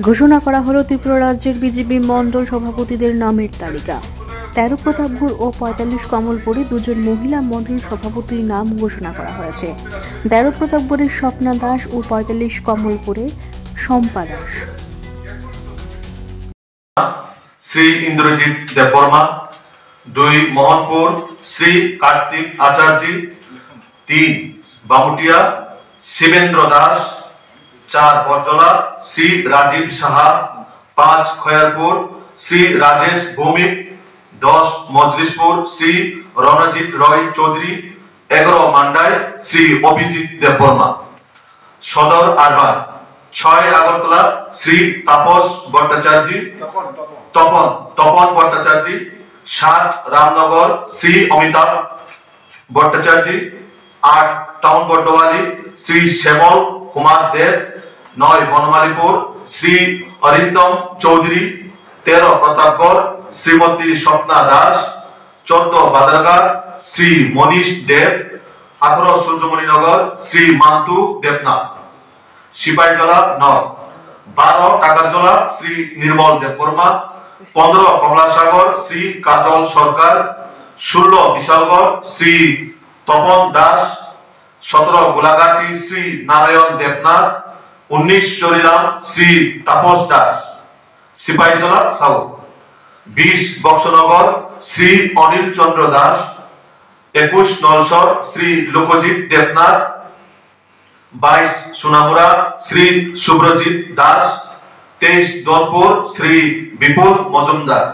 ঘোষণা করা হলো ত্রিপুরা রাজ্যের বিজেপি মণ্ডল সভাপতিদের নামের তালিকা। 13 প্রতাপপুর ও 45 কমলপুরে দুজন মহিলা মণ্ডল সভাপতির নাম ঘোষণা করা হয়েছে। 13 প্রতাপপুরের স্বপ্না দাস ও 45 কমলপুরে শম্পা দাস। শ্রী ইন্দ্রজিৎ দেববর্মা, 2 মোহনপুর শ্রী কার্তিক আচার্য, 3 বামুটিয়া শিবেন্দ্র দাস, 4 বরজলা শ্রী রাজীব সাহা, 5 খয়ারপুর শ্রী রাজেশ ভৌমিক, 10 মজলিশপুর শ্রী রণজিৎ রয় চৌধুরী, 11 মান্ডায় শ্রী অভিজিৎ দেববর্মা। সদর আরবান 6 আগরতলা শ্রী তাপস ভট্টাচার্য, তপন ভট্টাচার্য, 7 রামনগর শ্রী অমিতাভ ভট্টাচার্য, 8 টাউন বড্ডওয়ালি শ্রী শ্যামল কুমার দেব, 9 বনমালীপুর শ্রী অরিন্দম চৌধুরী, 13 প্রতাপগড় শ্রীমতী স্বপ্না দাস, 14 বাদারঘাট শ্রী মনীষ দেব, 18 সূর্যমণিনগর শ্রী মান্তু দেবনাথ। সিপাহীজলা 9, 12 টাকারজলা শ্রী নির্মল দেববর্মা, 15 কমলাসাগর শ্রী কাজল সরকার, 16 বিশালগড় শ্রী তপন দাস, 17 গোলাঘাটি শ্রী নারায়ণ দেবনাথ, 19 চরিরাম শ্রী তাপস দাস। সিপাহীজলা সাউথ 20 বক্সনগর শ্রী অনিল চন্দ্র দাস, 21 নলসর শ্রী লোকজিৎ দেবনাথ, 22 সোনামুড়া শ্রী শুভ্রজিৎ দাস, 23 দনপুর শ্রী বিপুল মজুমদার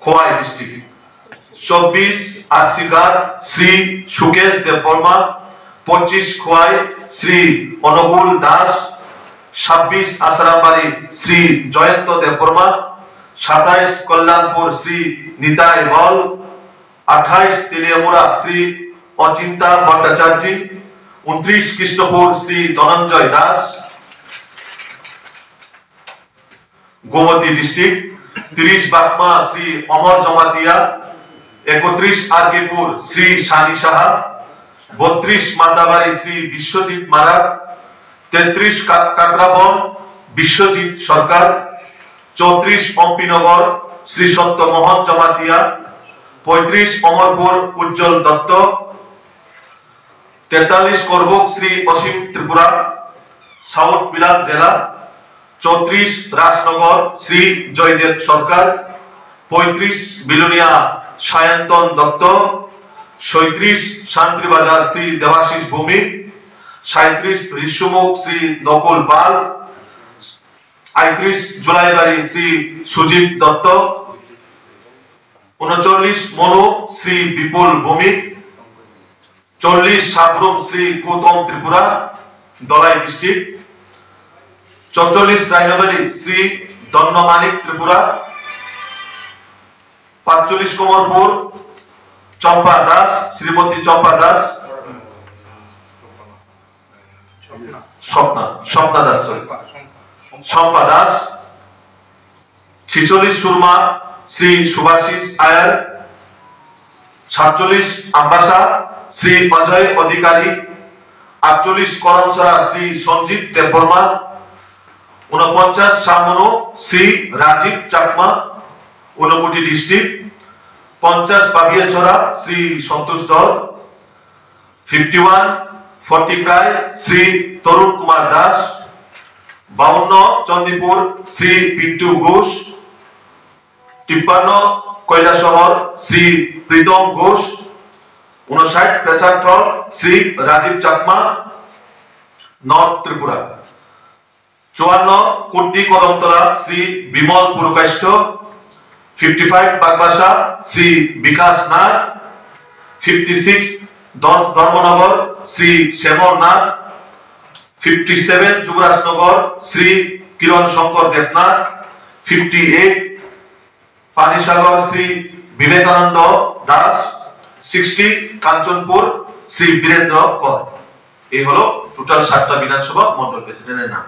খোয়াই ডিস্ট্রিক্ট, 24 আরসিঘাট শ্রী সুকেশ দেববর্মা, 25 খোয়াই শ্রী অনুকূল দাস, 26 আসারামবাড়ি শ্রী জয়ন্ত দেববর্মা, 27 কল্যাণপুর শ্রী নিতাই বল, 28 তেলিয়ামুড়া শ্রী অচিন্তা ভট্টাচার্য, 29 কৃষ্ণপুর শ্রী ধনঞ্জয় দাস গোমতী ডিস্ট্রিক্ট, 30 বাকমা শ্রী অমর জমাতিয়া, 31 আরকিপুর শ্রী শানি সাহা, 32 মাতাবাড়ি শ্রী বিশ্বজিৎ মারাক, 33 কাকরাবন বিশ্বজিৎ সরকার, 34 অম্পিনগর শ্রী সত্যমোহন জমাতিয়া, 35 অমরপুর উজ্জ্বল দত্ত, 43 করবুক শ্রী অসীম ত্রিপুরা সাউথ বিলাত জেলা, 34 রাজনগর শ্রী জয়দেব সরকার, 35 বিলুনিয়া সায়ন্তন দত্ত, 37 শান্তিবাজার শ্রী দেবাশিস ভৌমিক, 37 ঋষিমুখ শ্রী নকুল পাল, 38 জুলাইবাড়ি শ্রী সুজিত দত্ত, 39 মনু শ্রী বিপুল ভৌমিক, 40 সাবরুম শ্রী গৌতম ত্রিপুরা দলাই ডিস্ট্রিক্ট, 44 রাইনাবাড়ি শ্রী দন্নমানিক ত্রিপুরা, 45 কমরপুর চম্পা দাস শ্রীমতী চম্পা দাস, স্বপ্না দাস শম্পা দাস, 46 সুরমা শ্রী সুভাষিস আয়ার, 47 আম্বাসা শ্রী অজয় অধিকারী, 48 করমসরা শ্রী সঞ্জিত দেববর্মা, 49 সামনু শ্রী রাজীব চাকমা ঊনকোটি ডিস্ট্রিক্ট, 50 পাবিয়াছড়া শ্রী সন্তোষ দল, 51 ফটিকরায় শ্রী তরুণ কুমার দাস, 52 চন্দিপুর শ্রী পিন্টু ঘোষ, 53 কৈলাসহর শ্রী প্রীতম ঘোষ, 59 পেচারটল শ্রী রাজীব চাকমা নর্থ ত্রিপুরা, 54 কুর্তি করমতলা শ্রী বিমল পুরকাষ্ঠ, 55 বাগবাসা শ্রী বিকাশ নাথ, 56 ধর্মনগর শ্রী শ্যামল নাথ, 57 যুবরাজনগর শ্রী কিরণ শঙ্কর দেবনাথ, 58 পানিসাগর শ্রী বিবেকানন্দ দাস, 60 কাঞ্চনপুর শ্রী বীরেন্দ্র কর। এই হলো টোটাল 7টা বিধানসভা মন্ডল প্রেসিডেন্টের নাম।